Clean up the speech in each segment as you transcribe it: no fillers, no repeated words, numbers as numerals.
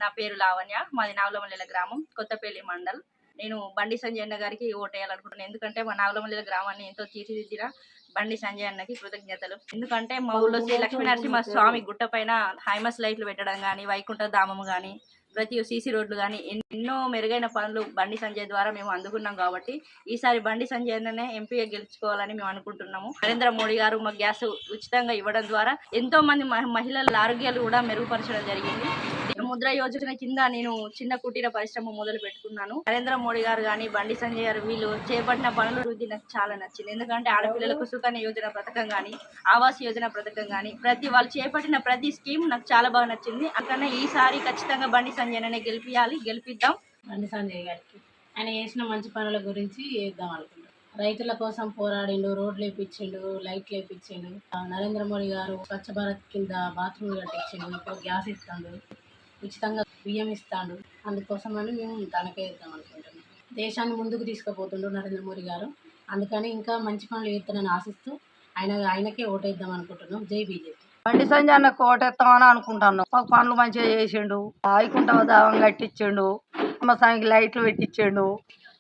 నా పేరు లావణ్య. మాది నాగులమల్లెల గ్రామం, కొత్తపల్లి మండల్. నేను బండి సంజయ్ అన్న గారికి ఓటేయాలనుకుంటున్నాను. ఎందుకంటే మా నాగులమల్లెల గ్రామాన్ని ఎంతో తీర్చిదిద్దిన బండి సంజయ్ అన్నకి కృతజ్ఞతలు. ఎందుకంటే మా ఊళ్ళో శ్రీ లక్ష్మీ నరసింహ స్వామి గుట్ట పైన హైమస్ లైట్లు పెట్టడం కానీ, వైకుంఠ ధామము కానీ, ప్రతి సీసీ రోడ్లు కానీ ఎన్నో మెరుగైన పనులు బండి సంజయ్ ద్వారా మేము అందుకున్నాం. కాబట్టి ఈసారి బండి సంజయ్ అన్ననే ఎంపీగా గెలుచుకోవాలని మేము అనుకుంటున్నాము. నరేంద్ర మోడీ గారు మా గ్యాస్ ఉచితంగా ఇవ్వడం ద్వారా ఎంతో మంది మహిళల ఆరోగ్యాలు కూడా మెరుగుపరచడం జరిగింది. ముద్ర యోజన కింద నేను చిన్న కుటీర పరిశ్రమ మొదలు పెట్టుకున్నాను. నరేంద్ర మోడీ గారు కానీ, బండి సంజయ్ గారు వీళ్ళు చేపట్టిన పనుల అభివృద్ధి నాకు చాలా నచ్చింది. ఎందుకంటే ఆడపిల్లలకు సుకన్య యోజన పథకం కానీ, ఆవాస్ యోజన పథకం కానీ, వాళ్ళు చేపట్టిన ప్రతి స్కీమ్ నాకు చాలా బాగా నచ్చింది. అక్కడనే ఈసారి ఖచ్చితంగా బండి సంజయ్ అనే గెలిపిద్దాం. బండి సంజయ్ గారికి ఆయన చేసిన మంచి పనుల గురించి చేద్దాం అనుకుంటున్నాం. రైతుల కోసం పోరాడిండు, రోడ్లు వేపించిండు, లైట్లు వేపించిండు. నరేంద్ర మోడీ గారు స్వచ్ఛ భారత్ కింద బాత్రూమ్ కట్టించిండు, ఇప్పుడు గ్యాస్ ఇస్తాడు, ఉచితంగా బియ్యం ఇస్తాడు. అందుకోసమని మేము తనకే ఇద్దాం అనుకుంటున్నాం. దేశాన్ని ముందుకు తీసుకుపోతుండు నరేంద్ర మోడీ గారు. అందుకని ఇంకా మంచి పనులు చేస్తానని ఆశిస్తూ ఆయనకే ఓటేద్దాం అనుకుంటున్నాం. జై బీజేపీ. బండి సంజయ్ అన్నకు ఓటేస్తామని అనుకుంటున్నాం. మాకు పనులు మంచిగా చేసిండు, ఆయికుంట దావం కట్టించిండు, సంవత్సరానికి లైట్లు పెట్టించిండు.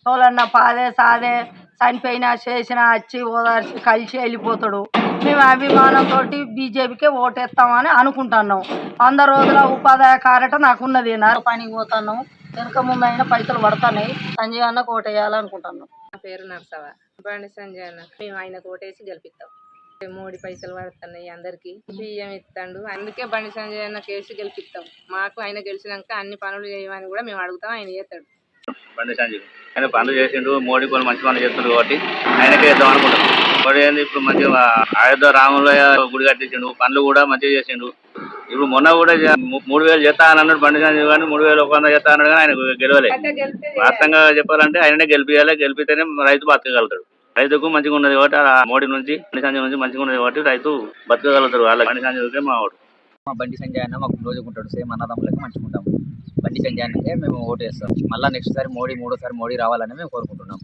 ఎవరన్నా పాదే సాదే చనిపోయినా చేసినా వచ్చి ఓదార్చి కలిసి వెళ్ళిపోతాడు. మేము అభిమానంతో బీజేపీకే ఓటేస్తామని అనుకుంటున్నాం. 100 రోజుల ఉపాధి కార్యట నాకున్నది. పనికి పోతున్నాం, వెనక ముందు అయినా పైసలు పడుతున్నాయి. సంజయ్ అన్నకు ఓటేయాలనుకుంటున్నాం. నా పేరు నర్సవ. బండి సంజయ్ అన్న మేము ఆయనకు ఓటేసి గెలిపిస్తాం. మోడీ పైసలు పడుతున్నాయి, అందరికి బియ్యం ఇస్తాడు. అందుకే బండి సంజయ్ అన్న కేసు గెలిపిస్తాం. మాకు ఆయన గెలిచినాక అన్ని పనులు చేయమని కూడా మేము అడుగుతాం, ఆయన చేస్తాడు. బండి సంజయ్ ఆయన పనులు చేసిండు, మోడీ పనులు మంచి పనులు చేస్తుండ్రు కాబట్టి ఆయనకే వేద్దాం అనుకుంటాం. మోడీ ఏంది ఇప్పుడు మంచిగా అయోధ్య రాములయ్య గుడి కట్టించిండు, పనులు కూడా మంచిగా చేసిండు. ఇప్పుడు మొన్న కూడా 3000 చేస్తా అని అన్నాడు బండి సంజయ్ కానీ, 3100 చేస్తా అన్నాడు కానీ ఆయన గెలవలేదు. వాస్తవంగా చెప్పాలంటే ఆయననే గెలిపియాలి, గెలిపితేనే రైతు బతకగలుగుతాడు. రైతుకు మంచిగా ఉన్నది కాబట్టి మోడీ నుంచి బండి సంజయ్ నుంచి మంచిగా ఉన్నది కాబట్టి రైతు బతకగలుగుతారు. వాళ్ళ బండి సంజయ్ మా ఓటు. మా బండి సంజయ్ అన్న మాకు రోజుకుంటాడు, సేమ్ అన్నదమ్ములకి మంచిగా ఉంటాము. బండి సంజయ్ అన్నకే మేము ఓటు వేస్తాం. మళ్ళీ నెక్స్ట్ సారి మూడోసారి మోడీ రావాలని మేము కోరుకుంటున్నాం.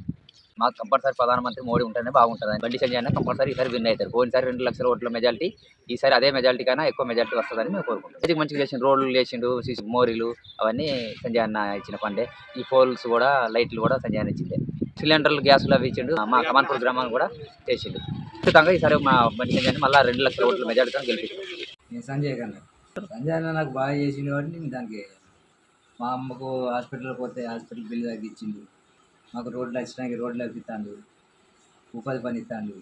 మాకు కంపల్సరీ ప్రధానమంత్రి మోడీ ఉంటేనే బాగుంటుంది. బండి సంజయ్ అన్న కంపల్సరీ ఈసారి విన్ అవుతారు. పోయినసారి 2 లక్షల ఓట్ల మెజారిటీ, ఈసారి అదే మెజారిటీ కన్నా ఎక్కువ మెజారిటీ వస్తుందని మేము కోరుకుంటాం. మంచిగా చేసిండు, రోడ్లు చేసిండు, మోరీలు అవన్నీ సంజయ్ అన్న ఇచ్చిన పండే. ఈ పోల్స్ కూడా లైట్లు కూడా సంజయ్ అన్న ఇచ్చిండే. సిలిండర్లు గ్యాసులు అవి ఇచ్చిండు. మా కమాన్పూర్ గ్రామాన్ని కూడా చేసిండు. ఖచ్చితంగా ఈసారి మా బండి సంజయ్ మళ్ళీ 2 లక్షల ఓట్ల మెజారిటీతో గెలిపించారు. నేను సంజయ్ కన్నా సంజయ్ అన్న నాకు బాగా చేసిండు కాబట్టి నేను దానికి మా అమ్మకు హాస్పిటల్కి పోతే హాస్పిటల్ బిల్లు తగ్గించిండు. మాకు రోడ్లు వచ్చినాక రోడ్లు వేపిస్తాడు, ఉపాధి పని ఇస్తాడు.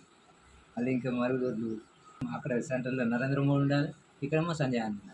మళ్ళీ ఇంకా మరుగుదొడ్లు అక్కడ సెంటర్లో నరేంద్ర మోడీ ఉండాలి, ఇక్కడేమో సంజయ్ అన్న.